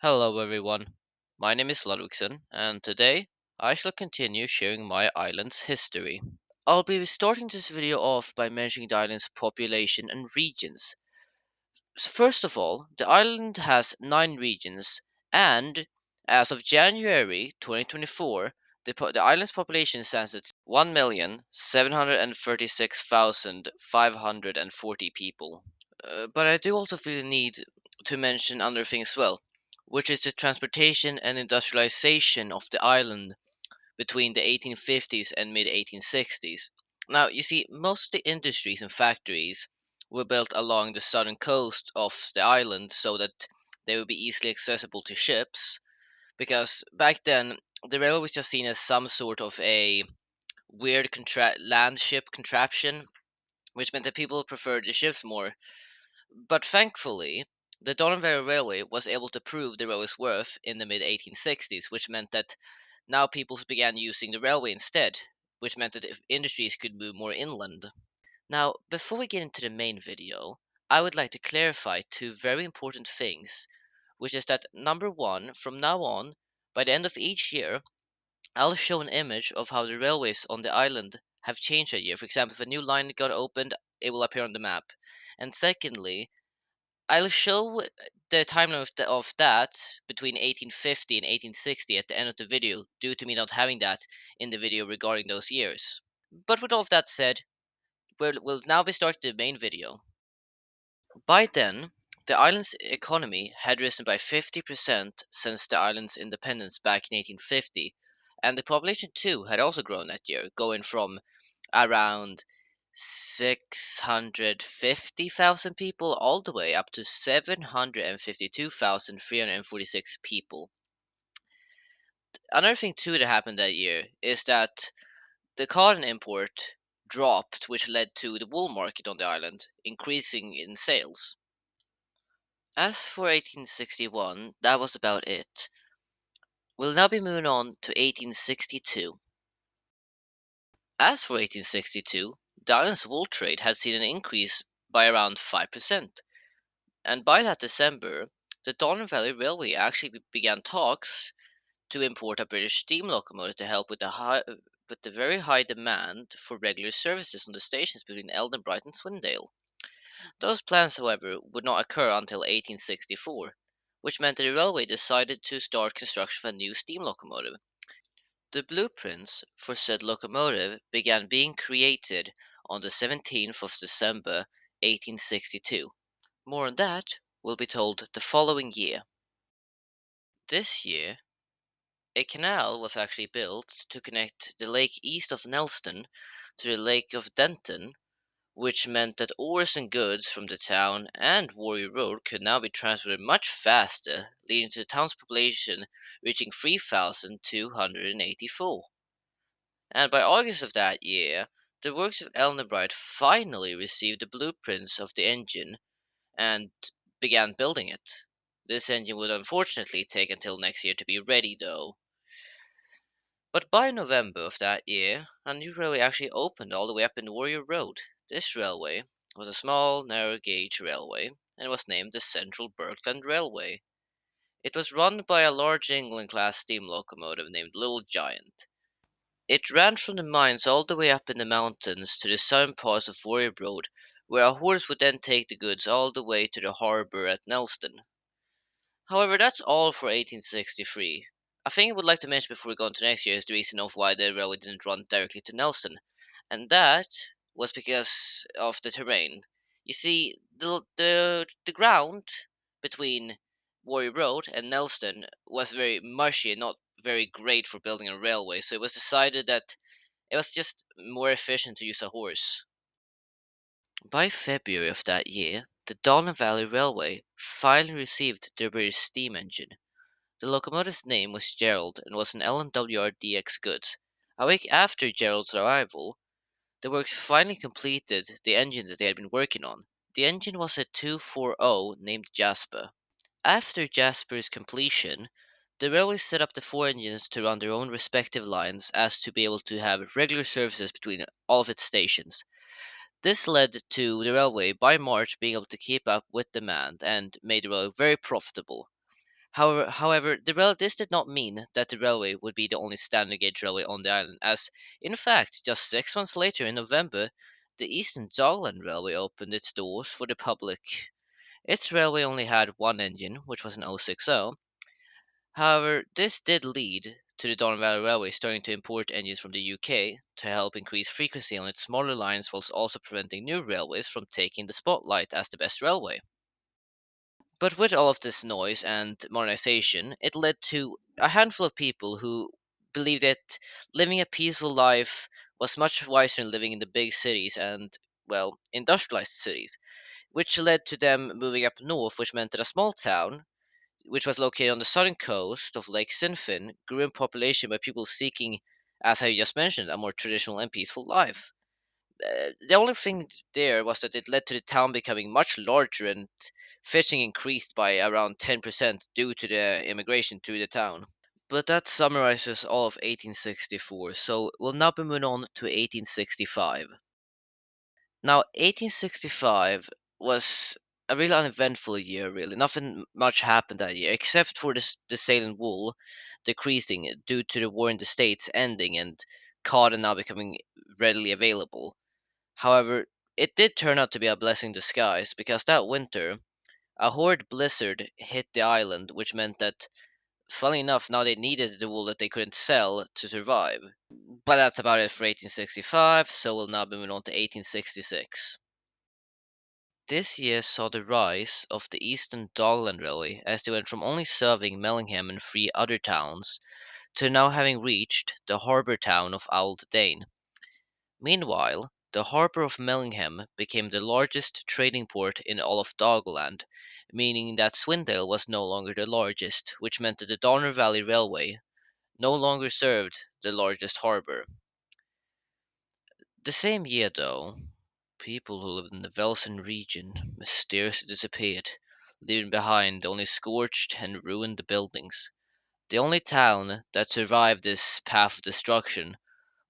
Hello everyone, my name is Ludwigson, and today I shall continue sharing my island's history. I'll be starting this video off by mentioning the island's population and regions. First of all, the island has 9 regions, and as of January 2024, the island's population stands at 1,736,540 people. But I do also feel the need to mention other things as well, which is the transportation and industrialization of the island between the 1850s and mid 1860s. Now, you see, most of the industries and factories were built along the southern coast of the island so that they would be easily accessible to ships, because back then the railway was just seen as some sort of a weird land ship contraption, which meant that people preferred the ships more. But thankfully, the Donnerwehr Railway was able to prove the railway's worth in the mid 1860s, which meant that now people began using the railway instead, which meant that if industries could move more inland. Now, before we get into the main video, I would like to clarify two very important things, which is that number one, from now on, by the end of each year, I'll show an image of how the railways on the island have changed that year. For example, if a new line got opened, it will appear on the map. And secondly, I'll show the timeline of that between 1850 and 1860 at the end of the video, due to me not having that in the video regarding those years. But with all of that said, we'll now be starting the main video. By then, the island's economy had risen by 50% since the island's independence back in 1850, and the population too had also grown that year, going from around 650,000 people all the way up to 752,346 people. Another thing too that happened that year is that the cotton import dropped, which led to the wool market on the island increasing in sales. As for 1861, that was about it. We'll now be moving on to 1862. As for 1862, the island's wool trade had seen an increase by around 5%, and by that December, the Don Valley Railway actually began talks to import a British steam locomotive to help with the very high demand for regular services on the stations between Eldenbright and Swindale. Those plans, however, would not occur until 1864, which meant that the railway decided to start construction of a new steam locomotive. The blueprints for said locomotive began being created on the 17th of December 1862. More on that will be told the following year. This year, a canal was actually built to connect the lake east of Nelston to the Lake of Denton, which meant that ores and goods from the town and Warrior Road could now be transported much faster, leading to the town's population reaching 3,284. And by August of that year, the works of Eldenbright finally received the blueprints of the engine and began building it. This engine would unfortunately take until next year to be ready, though. But by November of that year, a new railway actually opened all the way up in Warrior Road. This railway was a small, narrow gauge railway and was named the Central Berkland Railway. It was run by a large England class steam locomotive named Little Giant. It ran from the mines all the way up in the mountains to the southern parts of Warrior Road, where a horse would then take the goods all the way to the harbour at Nelston. However, that's all for 1863. A thing I would like to mention before we go on to next year is the reason of why the railway didn't run directly to Nelston, and that was because of the terrain. You see, the ground between Warrior Road and Nelston was very mushy and not very great for building a railway, so it was decided that it was just more efficient to use a horse. By February of that year, the Don Valley Railway finally received their British steam engine. The locomotive's name was Gerald and was an LNWRDX goods. A week after Gerald's arrival, the works finally completed the engine that they had been working on. The engine was a 240 named Jasper. After Jasper's completion, the railway set up the 4 engines to run their own respective lines as to be able to have regular services between all of its stations. This led to the railway by March being able to keep up with demand and made the railway very profitable. This did not mean that the railway would be the only standard gauge railway on the island, as in fact, just 6 months later in November, the Eastern Dogland Railway opened its doors for the public. Its railway only had one engine, which was an 060. However, this did lead to the Don Valley Railway starting to import engines from the UK to help increase frequency on its smaller lines, whilst also preventing new railways from taking the spotlight as the best railway. But with all of this noise and modernization, it led to a handful of people who believed that living a peaceful life was much wiser than living in the big cities and, well, industrialized cities, which led to them moving up north, which meant that a small town, which was located on the southern coast of Lake Sinfin, grew in population by people seeking, as I just mentioned, a more traditional and peaceful life. The only thing there was that it led to the town becoming much larger and fishing increased by around 10% due to the immigration to the town. But that summarizes all of 1864, so we'll now be moving on to 1865. Now, 1865 was a really uneventful year, really. Nothing much happened that year, except for the sale in wool decreasing due to the war in the States ending and cotton now becoming readily available. However, it did turn out to be a blessing in disguise because that winter, a horrid blizzard hit the island, which meant that, funny enough, now they needed the wool that they couldn't sell to survive. But that's about it for 1865, so we'll now be moving on to 1866. This year saw the rise of the Eastern Dogland Railway as they went from only serving Mellingham and three other towns to now having reached the harbour town of Dane. Meanwhile, the harbour of Mellingham became the largest trading port in all of Doggoland, meaning that Swindale was no longer the largest, which meant that the Donner Valley Railway no longer served the largest harbour. The same year, though, people who lived in the Velsen region mysteriously disappeared, leaving behind only scorched and ruined buildings. The only town that survived this path of destruction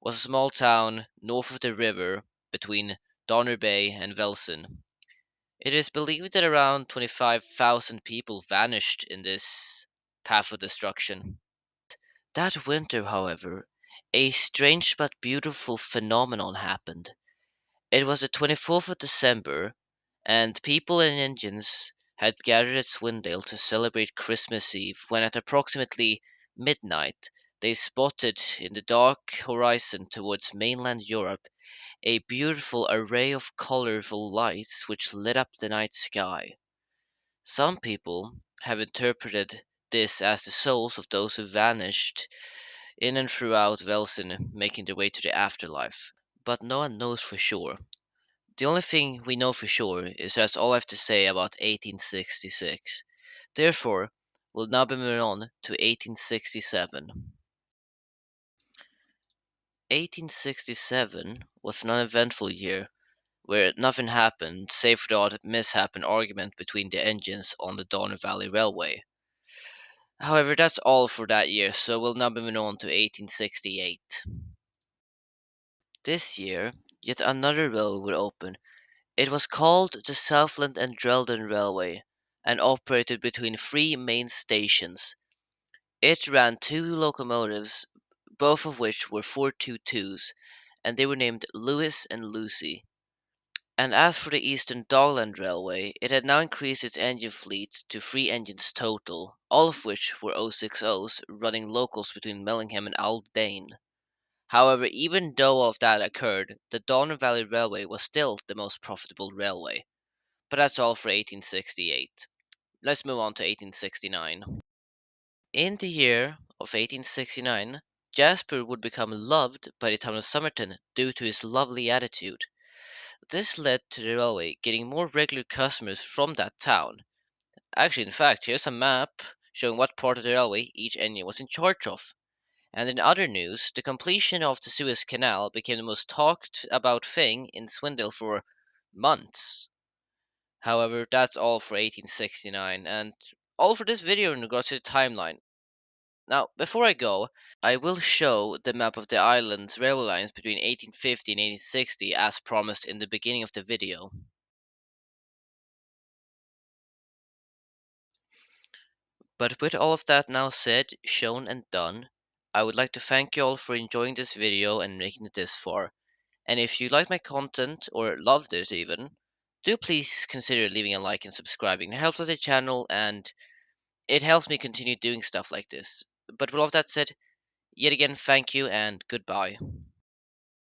was a small town north of the river between Donner Bay and Velsen. It is believed that around 25,000 people vanished in this path of destruction. That winter, however, a strange but beautiful phenomenon happened. It was the 24th of December, and people and engines had gathered at Swindale to celebrate Christmas Eve when at approximately midnight they spotted in the dark horizon towards mainland Europe a beautiful array of colorful lights which lit up the night sky. Some people have interpreted this as the souls of those who vanished in and throughout Velsen making their way to the afterlife, but no one knows for sure. The only thing we know for sure is that's all I have to say about 1866. Therefore, we'll now be moving on to 1867. 1867 was an uneventful year where nothing happened save for the odd mishap and argument between the engines on the Donner Valley Railway. However, that's all for that year, so we'll now be moving on to 1868. This year, yet another railway would open. It was called the Southland and Drelden Railway and operated between three main stations. It ran two locomotives, both of which were 422s, and they were named Lewis and Lucy. And as for the Eastern Dogland Railway, it had now increased its engine fleet to three engines total, all of which were 060s running locals between Mellingham and Aldane. However, even though all of that occurred, the Donner Valley Railway was still the most profitable railway. But that's all for 1868. Let's move on to 1869. In the year of 1869, Jasper would become loved by the town of Somerton due to his lovely attitude. This led to the railway getting more regular customers from that town. Actually, in fact, here's a map showing what part of the railway each engine was in charge of. And in other news, the completion of the Suez Canal became the most talked about thing in Swindle for months. However, that's all for 1869 and all for this video in regards to the timeline. Now, before I go, I will show the map of the island's railway lines between 1850 and 1860 as promised in the beginning of the video. But with all of that now said, shown, and done, I would like to thank you all for enjoying this video and making it this far. And if you like my content, or loved it even, do please consider leaving a like and subscribing. It helps with the channel and it helps me continue doing stuff like this. But with all of that said, yet again, thank you and goodbye.